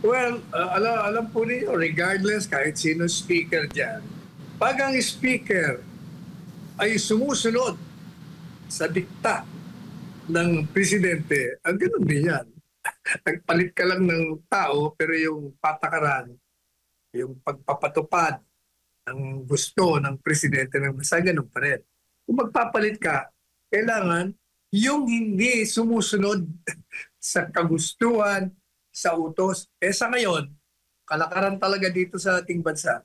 Well, alam po niyo, regardless kahit sino speaker dyan, pag ang speaker ay sumusunod sa dikta ng presidente, ang ganun din yan. Nagpalit ka lang ng tao, pero yung patakaran, yung pagpapatupad ng gusto ng presidente ng bansa, ganun pa rin. Kung magpapalit ka, kailangan yung hindi sumusunod sa kagustuhan, sa utos. Sa ngayon, kalakaran talaga dito sa ating bansa,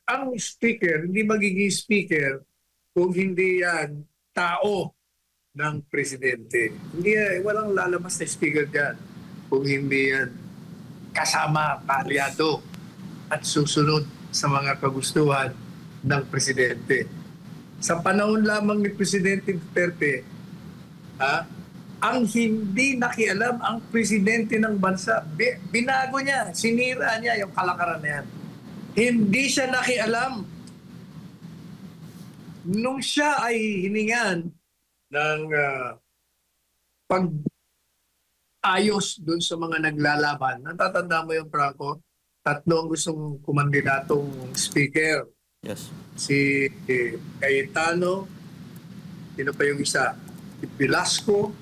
ang speaker, hindi magiging speaker kung hindi yan tao ng presidente. Hindi, walang lalabas na speaker dyan kung hindi yan kasama, kaalyado at susunod sa mga kagustuhan ng presidente. Sa panahon lamang ni Presidente Duterte, ang hindi nakialam ang presidente ng bansa, binago niya, sinira niya yung kalakaran na yan. Hindi siya nakialam. Nung siya ay hiningan ng pag-ayos dun sa mga naglalaban, natatanda mo yung Franco, tatlo ang gustong kumandidatong speaker. Yes. Si Cayetano, sino pa yung isa? Si Velasco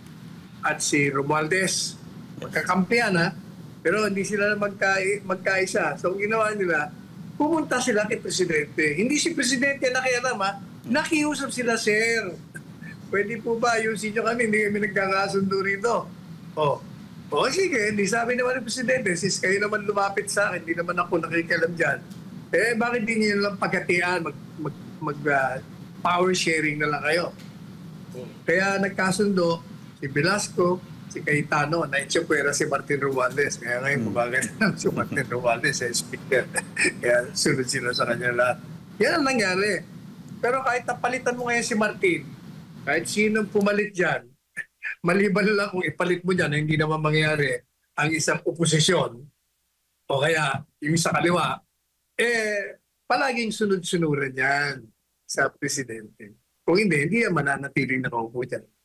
at si Romualdez. Magkakampihan pero hindi sila magkaisa. So ang ginawa nila, pumunta sila kay Presidente. Hindi si Presidente nakialam nakiusap sila, sir. Pwede po ba ayusin nyo kami? Hindi kami nagkakasundo rito. Sige. Hindi sabi naman ng Presidente, sis kayo naman lumapit sa akin, hindi naman ako nakikialam dyan. Bakit di nyo lang pagkatian, power sharing na lang kayo? Kaya nagkasundo si Velasco, si Cayetano, na-itsupwera si Martin Romualdez. Kaya ngayon kumagana si Martin Romualdez sa speaker. Kaya sunod sila sa kanya lahat. Yan ang nangyari. Pero kahit napalitan mo ngayon si Martin, kahit sinong pumalit dyan, maliban lang kung ipalit mo dyan na hindi naman mangyayari ang isang oposisyon o kaya yung sa kaliwa, palaging sunod-sunuran yan sa presidente. Kung hindi yan mananatiling nakaupo dyan.